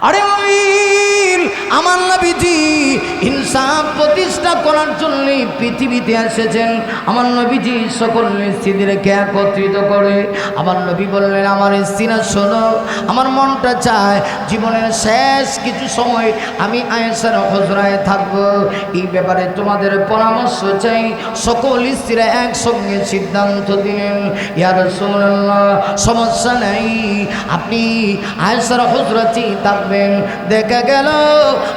আরে মুমিন, আমার নবীজি ইনসাফ প্রতিষ্ঠা করার জন্য পৃথিবীতে এসেছেন। আমার নবীজি সকল স্ত্রীদেরকে একত্রিত করে আমার নবী বললেন, আমার স্ত্রীরা শোনো, আমার মনটা চায় জীবনের শেষ কিছু সময় আমি আয়েশার হুজরায় থাকবো। এই ব্যাপারে তোমাদের পরামর্শ চাই। সকল স্ত্রীরা একসঙ্গে সিদ্ধান্ত দিলেন, ইয়া রাসূলুল্লাহ, সমস্যা নাই, আপনি আয়েশার হুজরাতেই থাকবেন। দেখা গেল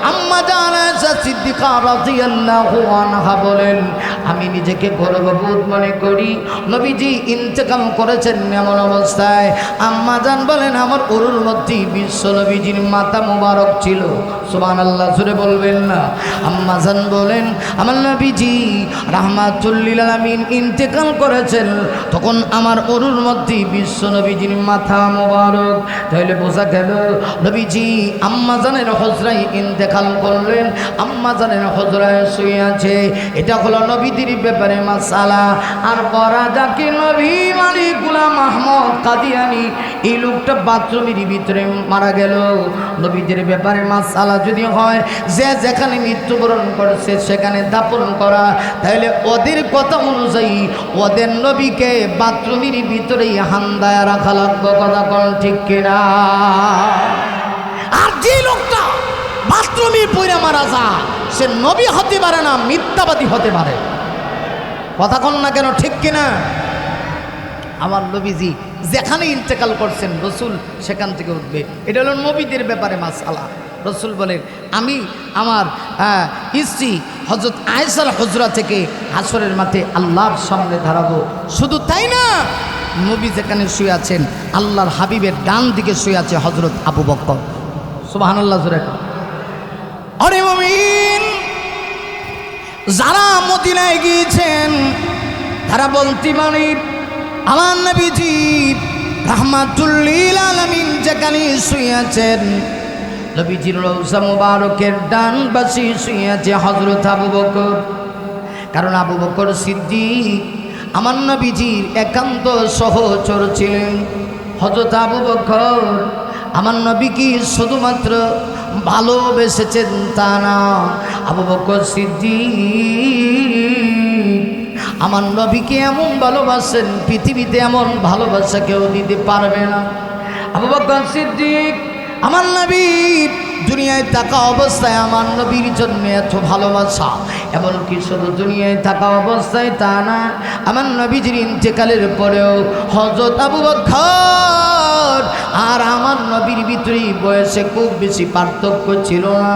আম্মা জান আয়েশা সিদ্দিকা রাদিয়াল্লাহু আনহা বলেন, আমি নিজেকে গর্ববোধ মনে করি, নবীজি ইন্তেকাল করেছেন এমন অবস্থায় আম্মা জান বলেন আমার উরুর মধ্যে বিশ্ব নবীজির মাথা মুবারক ছিল। সুবহানাল্লাহ, জোরে বলবেন না। আম্মা জান বলেন আমার নবীজি রাহমাতুল লিল আলামিন ইন্তেকাল করেছেন, তখন আমার উরুর মধ্যে বিশ্ব নবীজির মাথা মুবারক। তাহলে বোঝা গেল নবীজি আম্মা জানের হুজরায় ইন্তেকাল করলেন, আম্মা জানের হুজরায় শুয়ে আছে। এটা হলো নবীদের ব্যাপারে মাসালা। আর পরা যাকে নবী মানে গোলাম আহমদ কাদিয়ানি, এই লোকটা বাথরুমের ভিতরে মারা গেল। নবীদের ব্যাপারে মাসালা যদি হয় যে যেখানে মৃত্যুবরণ করছে সেখানে দাফন করা, তাহলে ওদের কথা অনুযায়ী ওদের নবীকে বাথরুমের ভিতরেই হান্দায় রাখা লাগবে। কথা কোন ঠিক কিনা? আর যে লোকটা বাথরুমে পড়ে মারা যায় সে নবী হতে পারে না, মিথ্যাবাদী হতে পারে। কথা কোন না কেন, ঠিক কিনা? আমার নবীজি যেখানে ইন্তেকাল করছেন রসুল সেখান থেকে উঠবে। এটা হলো নবীদের ব্যাপারে মাসালা। রসুল বলেন আমি আমার স্ত্রী হযরত আয়েশার হুজরা থেকে হাসরের মাঠে আল্লাহর সামনে দাঁড়াবো। শুধু তাই না, নবী যেখানে শুয়ে আছেন আল্লাহর হাবিবের ডান দিকে শুয়ে আছে হযরত আবু বকর। সুবহানাল্লাহ, জোরে। আরে মুমিন, যারা মদিনায় গিয়েছেন তারা বলতে পারে আমার নবীজি রাহমাতুল লিল আলামিন যেখানে শুয়ে আছেন, নবীজির রওজা মুবারকের ডান পাশে শুয়ে আছে হযরত আবু বকর। কারণ আবু বকর সিদ্দিক আমার নবীজির একান্ত সহচর ছিলেন। হযরত আবু বকর আমার নবীকে শুধুমাত্র ভালোবেসেছেন তা না, আবু বকর সিদ্দিক আমার নবীকে এমন ভালোবাসেন পৃথিবীতে এমন ভালোবাসা কেউ দিতে পারবে না। আবু বকর সিদ্দিক আমার নবী দুনিয়ায় থাকা অবস্থায় আমার নবীর জন্য এত ভালোবাসা, এমনকি শুধু দুনিয়ায় থাকা অবস্থায় তা না, আমার নবীজির ইন্তেকালের পরেও হযরত আবু বকর আর আমার নবীর ভিতরে বয়সে খুব বেশি পার্থক্য ছিল না।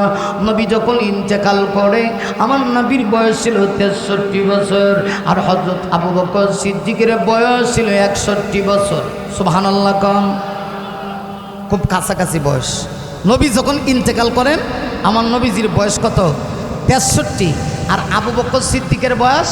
নবী যখন ইন্তেকাল করে আমার নবীর বয়স ছিল 63 বছর, আর হযরত আবু বকর সিদ্দিকের বয়স ছিল 61 বছর। সুবহানাল্লাহ, কম খুব কাছাকাছি বয়স। নবী যখন ইন্তেকাল করেন আমার নবীজির বয়স কত? 63। আর আবু বকর সিদ্দিকের বয়স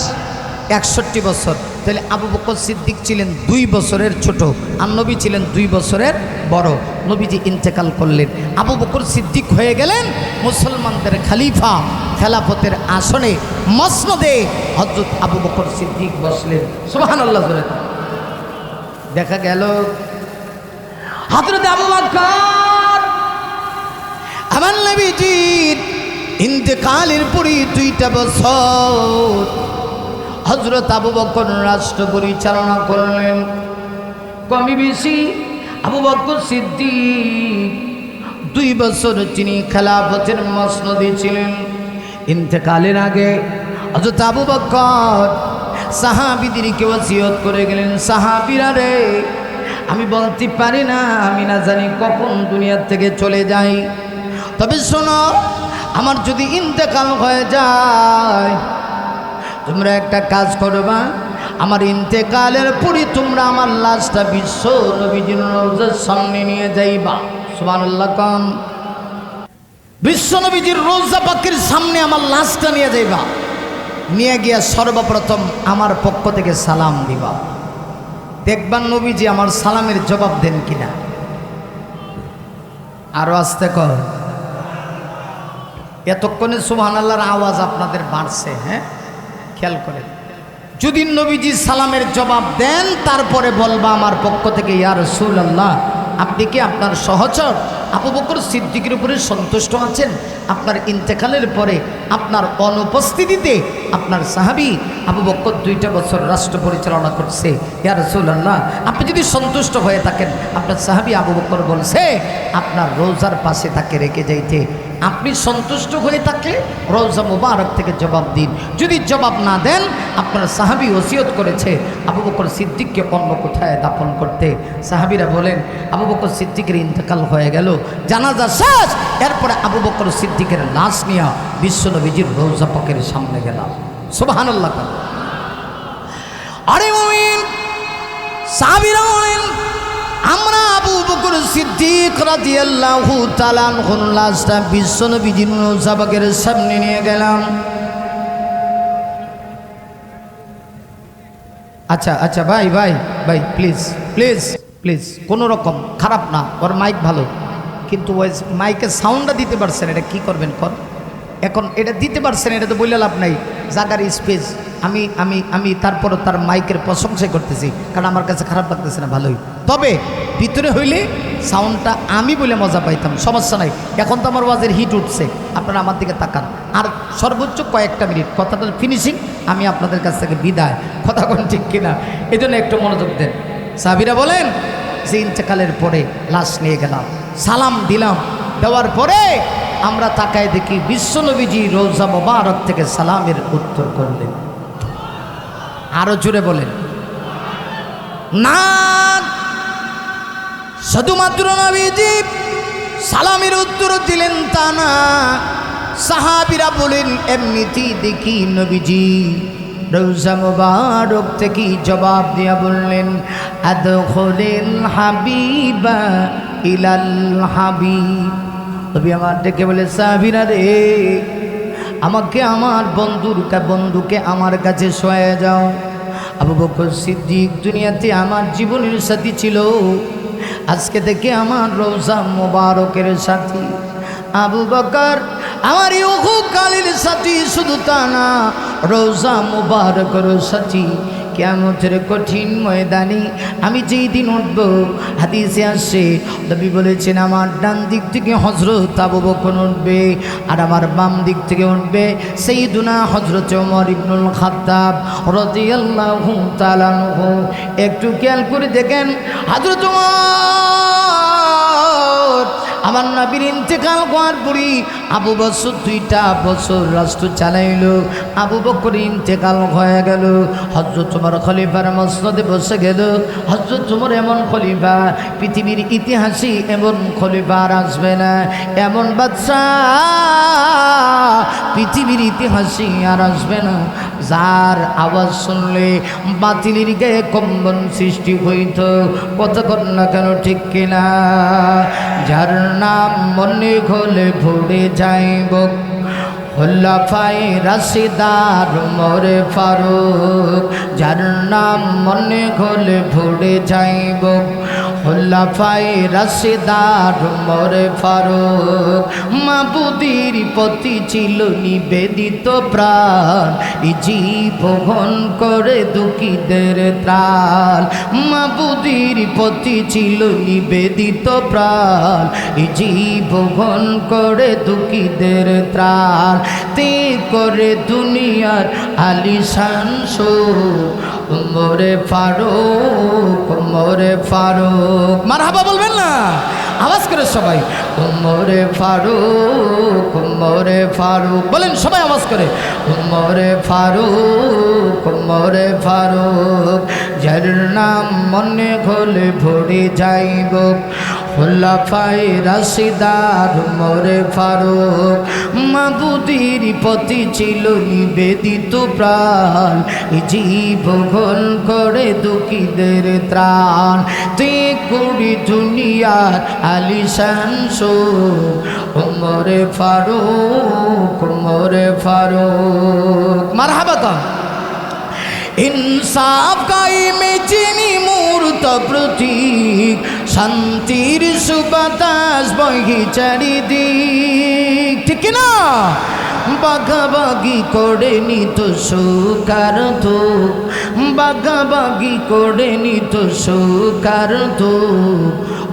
61 বছর। তাহলে আবু বকর সিদ্দিক ছিলেন 2 বছরের ছোট আর নবী ছিলেন 2 বছরের বড়। নবীজি ইন্তেকাল করলেন, আবু বকর সিদ্দিক হয়ে গেলেন মুসলমানদের খলিফা। খেলাফতের আসনে মসনদে হযরত আবু বকর সিদ্দিক বসলেন। সুবহানাল্লাহ। দেখা গেল হযরত আবু বকর আমার নবীজির ইন্তেকালের পরে 2টা বছর হযরত আবু বকর রাষ্ট্র পরিচালনা করলেন। কমই বেশি আবু বকর সিদ্দিক 2 বছর তিনি খেলাফতের মসনদে ছিলেন। ইন্তেকালের আগে হযরত আবু বকর সাহাবীদেরকে ওসিয়ত করে গেলেন, সাহাবীরা রে, আমি বলতে পারি না, আমি না জানি কখন দুনিয়া থেকে চলে যাই, তবে শোনো, আমার যদি ইন্তেকাল হয়ে যায় তোমরা একটা কাজ করবা, আমার ইন্তেকালের পরে তোমরা আমার লাশটা বিশ্ব নবীজির রওজার সামনে নিয়ে যাইবা। সুবহানাল্লাহ, কম বিশ্ব নবীজির রওজা পাকের সামনে আমার লাশটা নিয়ে যাইবা, নিয়ে গিয়া সর্বপ্রথম আমার পক্ষ থেকে সালাম দিবা। দেখবেন নবীজি আমার সালামের জবাব দেন কিনা। আরো আস্তে কর, এতক্ষণে সুবহানাল্লাহর আওয়াজ আপনাদের বাড়ছে। হ্যাঁ, খেয়াল করেন। যদি নবীজি সালামের জবাব দেন তারপরে বলবা আমার পক্ষ থেকে ইয়া রাসূলুল্লাহ, আপনি কি আপনার সহচর আবু বকর সিদ্দিকের উপরে সন্তুষ্ট আছেন? আপনার ইন্তেকালের পরে আপনার অনুপস্থিতিতে আপনার সাহাবী আবু বকর 2টা বছর রাষ্ট্র পরিচালনা করছে। ইয়া রাসূলুল্লাহ, আপনি যদি সন্তুষ্ট হয়ে থাকেন, আপনার সাহাবী আবু বকর বলছে আপনার রোজার পাশে তাকে রেখে যাইতে। আপনি সন্তুষ্ট হয়ে থাকলে রওজা মুবারক থেকে জবাব দিন। যদি জবাব না দেন, আপনার সাহাবী ওসিয়ত করেছে আবু বকর সিদ্দিককে অন্য কোথায় দাফন করতে। সাহাবীরা বলেন আবু বকর সিদ্দিকের ইন্তেকাল হয়ে গেল, জানাজা শেষ, এরপরে আবু বকর সিদ্দিকের লাশ নিয়ে বিশ্বনবীজির রওজা পাকের সামনে গেলাম। সুবহানাল্লাহ। আরে মুমিন, সাহাবীরা বলেন আমরা আবু বকর সিদ্দিক রাদিয়াল্লাহু তাআলা আনহুর লাশটা বিশ্বনবীজির রওজা পাকের সামনে নিয়ে গেলাম। আচ্ছা আচ্ছা ভাই ভাই ভাই, প্লিজ প্লিজ প্লিজ, কোনো রকম খারাপ না, ওর মাইক ভালো, কিন্তু ওই মাইকের সাউন্ডটা দিতে পারছেন, এটা কি করবেন কর? এখন এটা দিতে পারছেন, এটা তো বললে লাভ নাই, জাগার স্পেস। আমি আমি আমি তারপরও তার মাইকের প্রশংসা করতেছি, কারণ আমার কাছে খারাপ লাগতেছে না, ভালোই। তবে ভিতরে হইলে সাউন্ডটা আমি বলে মজা পাইতাম, সমস্যা নাই। এখন তো আমার ওয়াজের হিট উঠছে, আপনারা আমার দিকে তাকান, আর সর্বোচ্চ কয়েকটা মিনিট কথাটার ফিনিশিং, আমি আপনাদের কাছ থেকে বিদায়। কথা কোন ঠিক কিনা? এই জন্য একটু মনোযোগ দেন। সাহাবীরা বলেন যে ইন্তেকালের পরে লাশ নিয়ে গেলাম, সালাম দিলাম, দেওয়ার পরে আমরা তাকায় দেখি বিশ্বনবীজি রওজা মুবারক থেকে সালামের উত্তর করলেন। আরো জোরে বলেন না। শুধুমাত্র নবীজি সালামের উত্তর দিলেন তা না, সাহাবীরা বলেন এমনিতেই দেখি নবীজি রওজা মুবারক থেকে জবাব দিয়া বললেন আদখুলিল হাবিবা ইলাল হাবিব। তবে আমার ডেকে বলে সাহাবীরা রে, আমাকে আমার বন্ধুকে আমার কাছে শোয়া যাও। আবু বকর সিদ্দিক দুনিয়াতে আমার জীবনের সাথী ছিল, আজকে থেকে আমার রওজা মুবারকের সাথী। আবু বকর আমার ইহকালের সাথী, শুধু তা না, রওজা মুবারকের সাথী। কিয়ামতের কঠিন ময়দানে আমি যেই দিন উঠব, হাদিসে আসছে নবী বলেছেন আমার ডান দিক থেকে হযরত আবু বকর উঠবে, আর আমার বাম দিক থেকে উঠবে সাইয়্যিদুনা হযরত ওমর ইবনুল খাত্তাব রাদিয়াল্লাহু তাআলা আনহু। একটু খেয়াল করে দেখেন, হযরত ওমর আমার নবীর ইন্তেকাল করার পরই আবু বকর 2টা বছর রাষ্ট্র চালাইল। আবু বকর ইন্তেকাল হয়ে গেল, হযরত ওমর খলিফার মসনদে বসে গেল। হযরত ওমর এমন খলিফা, পৃথিবীর ইতিহাসে এমন খলিফা আর আসবে না, এমন বাদশা পৃথিবীর ইতিহাসে আর আসবে না, যার আওয়াজ শুনলে বাতিলের গায়ে কম্পন সৃষ্টি হইত। কতক্ষণ না কেন ঠিক কিনা? যার নাম মনে হলে ভরে যাইব খোলাফায়ে রাশিদার ওমরে ফারুক। যার নাম মনে হলে ভরে যাইব খোলাফায়ে রাশিদার ওমরে ফারুক। মাবুদের প্রতি ছিল নিবেদিত প্রাণ, জীবন করে দুঃখীদের ত্রাণ। মাবুদের প্রতি ছিল নিবেদিত প্রাণ, জীবন করে দুঃখীদের ত্রাণ। তে করে দুনিয়ার আলিশান শো ওমরে ফারুক, ওমরে ফারুক। মারহাবা বলবেন না? আওয়াজ করে সবাই ওমরে ফারুক, ওমরে ফারুক বলেন সবাই আওয়াজ করে ওমরে ফারুক, ওমরে ফারুক। যার নাম মনে হলে ভরে যাইব খোলাফায়ে রাশিদার ওমরে ফারুক। মাবুদের প্রতি ছিল নিবেদিত প্রাণ, জীবন করে দুঃখীদের ত্রাণ। তে করি দুনিয়ার আলিশান শো ওমরে ফারুক, ওমরে ফারুক। মারহাবা কম। ইনসাফ কায়েমে যিনি মূর্ত প্রতীক, শান্তির সুবাতাস বহি চারিদিক, ঠিক না? বাগাবাগি করে নিত সুকার তো, বাগাবাগি করে নিত সুকার তো।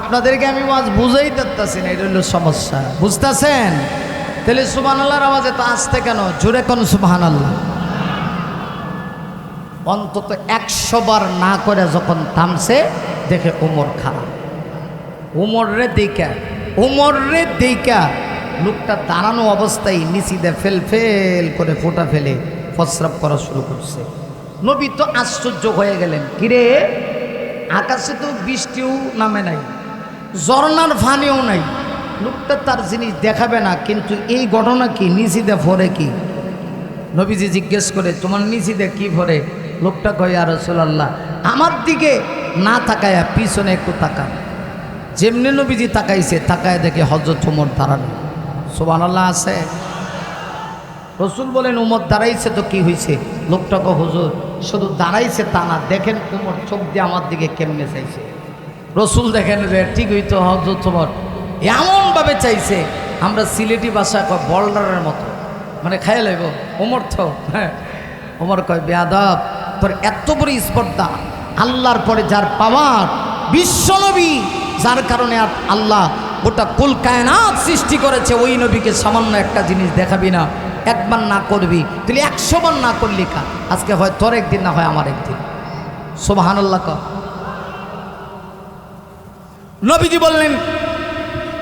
আপনাদেরকে আমি ওয়াজ বুঝাই দিতেছি না, এটা হলো সমস্যা, বুঝতেছেন? তাহলে সুবহানাল্লাহর আওয়াজে তো আসতে কেন? জোরে কোন সুবহানাল্লাহ। অন্তত 100 বার না করে যখন থামছে দেখে ওমর খারাপ, ওমর রে দেখা লোকটা দাঁড়ানো অবস্থায় নিচিদে ফেল করে ফোঁটা ফেলে প্রস্রাব করা শুরু করছে। নবী তো আশ্চর্য হয়ে গেলেন, কিরে আকাশে তো বৃষ্টিও নামে নাই, ঝর্ণার ফানিও নাই, লোকটা তার জিনিস দেখাবে না, কিন্তু এই ঘটনা কি? নিচিদে ভরে কি? নবীজি জিজ্ঞেস করে, তোমার নিচিদে কি ভরে? লোকটা কয়, ইয়া রাসূলুল্লাহ, আমার দিকে না তাকায়া পিছনে একটু তাকান। যেমনি নবীজি তাকাইছে, তাকায় দেখে হযরত ওমর দাঁড়ানো। সুবহানাল্লাহ আছে। রসুল বলেন, ওমর দাঁড়াইছে তো কি হয়েছে? লোকটা কয়, হুজুর শুধু দাঁড়াইছে তা না, দেখেন ওমর চোখ দিয়ে আমার দিকে কেমনে চাইছে। রসুল দেখেন রে, ঠিক হইতো, হযরত ওমর এমনভাবে চাইছে, আমরা সিলেটি ভাষায় কয় বল্ডারের মতো, মানে খাইয়া লাইব। ওমর তো হ্যাঁ, ওমর কয়, বেয়াদব, তোর এত বড় স্পর্ধা, আল্লাহর পরে যার পাওয়ার, বিশ্বনবী, যার কারণে আল্লাহ গোটা কুল কায়নাত সৃষ্টি করেছে, ওই নবীকে সামান্য একটা জিনিস দেখাবি না, একবার না করবি, তুই 100 বার না করলি কা? আজকে হয় তোর একদিন, না হয় আমার একদিন। সুবহানাল্লাহ। নবীজি বললেন,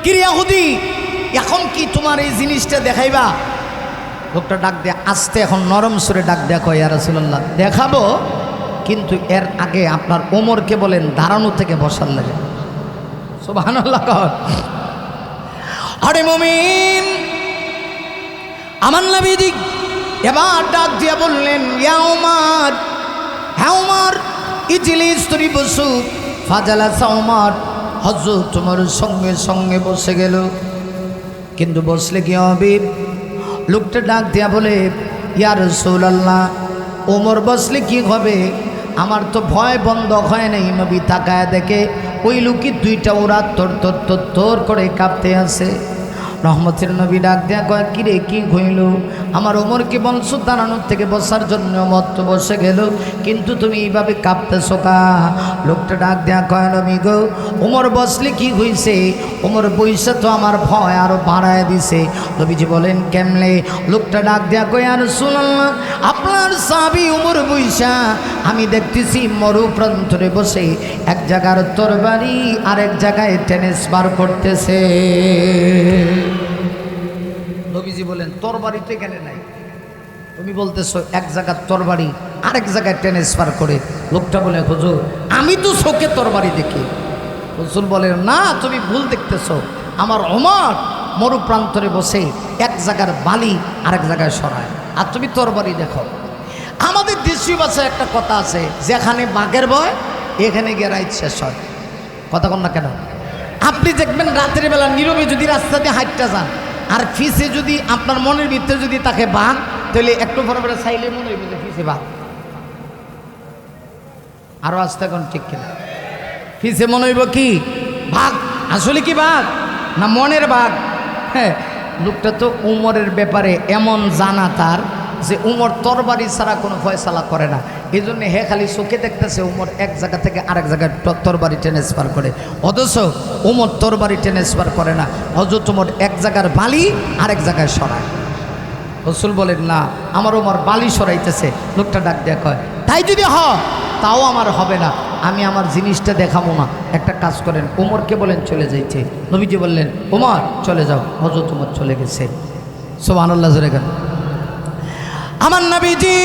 কি ইহুদি, এখন কি তোমার এই জিনিসটা দেখাইবা? লোকটা ডাক দিয়ে আস্তে, এখন নরম সুরে ডাক দেয়া কয়, ইয়া রাসূলুল্লাহ দেখাবো, কিন্তু এর আগে আপনার ওমরকে বলেন দাঁড়ানো থেকে বসার লাগে। সুবহানাল্লাহ। আরে মুমিন, আমার নবীজি এবার ডাক দিয়ে বললেন, ইয়া ওমর, হ্যাঁ ওমর, ইজলিস, তুই বসু। ফাজালাসা ওমর, হযরত ওমর সঙ্গে সঙ্গে বসে গেল। কিন্তু বসলে কি হবে? লোকটা ডাক দিয়া বলে, ইয়া রাসূলুল্লাহ, ওমর বসলে কি হবে? আমার তো ভয় বন্ধ হয় নাই। নবী তাকায় দেখে ওই লোকই দুইটা ওরা তোর করে কাঁপতে আছে। রহমতের নবী ডাক দেয়া কয়, কিরে কি হইল? আমার ওমরকে বলছো দাঁড়ানোর থেকে বসার জন্য, ওমর তো বসে গেল, কিন্তু তুমি এইভাবে কাঁপতেছো কা? লোকটা ডাক দেয়া কয়, নবী গো, ওমর বসলে কি হইছে? ওমর বইসা তো আমার ভয় আরো বাড়ায় দিছে। নবীজি বলেন, কেমনে? লোকটা ডাক দেয়া কয়, আর রাসূলুল্লাহ, আপনার সাহাবী ওমর বইসা আমি দেখতেছি মরু প্রান্তরে বসে এক জায়গার তরবারি আরেক জায়গায় ট্রান্সফার করতেছে। নবীজি বলেন, তরবারি তো এখানে নাই, তুমি বলতেছো এক জায়গার তরবারি আরেক জায়গায় ট্রান্সফার করে। লোকটা বলে, হুজুর আমি তো চোখে তরবারি দেখি। হুজুর বলেন, না তুমি ভুল দেখতেছো, আমার ওমর মরু প্রান্তরে বসে এক জায়গার বালি আরেক জায়গায় সরায়, আর তুমি তরবারি দেখো। আমাদের দেশীয় ভাষায় একটা কথা আছে, যেখানে বাঘের ভয় এখানে গিয়ে রাইত শেষ হয়। কথা কন না কেন? আপনি দেখবেন রাতের বেলা নীরবে যদি রাস্তা দিয়ে হাঁটতে যান, আর ফিসে যদি আপনার মনের ভিতরে যদি তাকে বাঘ, তাহলে একটু পরে পরে চাইলে মনে হইবে যে ফিসে বাঘ। আরো আসতে কোন ঠিক কিনা? ফিসে মনে হইব কি বাঘ, আসলে কি বাঘ না মনের বাঘ? হ্যাঁ, লোকটা তো উমরের ব্যাপারে এমন জানা তার যে উমর তরবারি ছাড়া কোনো ফয়সালা করে না। এই জন্য হে খালি চোখে দেখতেছে উমর এক জায়গা থেকে আরেক জায়গায় তরবারি ট্রান্সফার করে, অথচ উমর তরবারি ট্রান্সফার করে না। হযরত উমর এক জায়গার বালি আরেক জায়গায় সরায়। রাসূল বলেন, না আমার উমর বালি সরাইতেছে। লোকটা ডাক দেয়া কয়, তাই যদি হয় তাও আমার হবে না, আমি আমার জিনিসটা দেখাবো না। একটা কাজ করেন, উমরকে বলেন চলে যাইতে। নবীজি বললেন, উমর চলে যাও। হযরত উমর চলে গেছে। সুবহানাল্লাহ জোরে গান। আমার নবীজি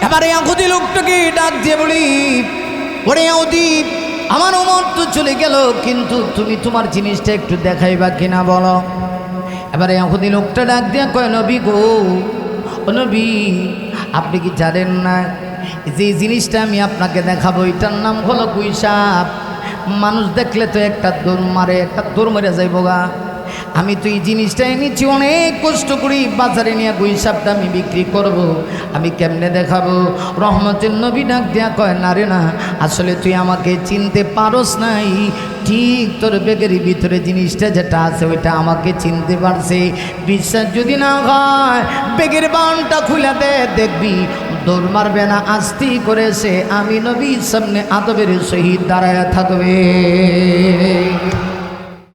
এবারে ইহুদি লোকটাকে ডাক দিয়ে বলি, ওরে ইহুদি, আমার ওমর তো চলে গেল, কিন্তু তুমি তোমার জিনিসটা একটু দেখাইবা কিনা বলো। এবারে ইহুদি লোকটা ডাক দিয়ে কয়, নবী গো, ও নবী, আপনি কি জানেন না যে জিনিসটা আমি আপনাকে দেখাবো এটার নাম হলো গুইসাপ। মানুষ দেখলে তো একটা দৌড় মারে, একটা দৌড় মেরে যাইব গা। আমি তো এই জিনিসটা এনেছি অনেক কষ্ট করি, বাজারে নিয়ে গুইসাপটা আমি বিক্রি করব, আমি কেমনে দেখাবো? রহমতের নবী ডাক দেয়া কয়, না রে না, আসলে তুই আমাকে চিনতে পারস নাই, ঠিক তোর ব্যাগের ভিতরে জিনিসটা যেটা আছে ওইটা আমাকে চিনতে পারছে। বিশ্বাস যদি না হয় ব্যাগের বানটা খুলে দে, দেখবি দৌড় মারবে না, আস্তি করেছে আমি নবীর সামনে আদবের সহিত দাঁড়ায় থাকবে।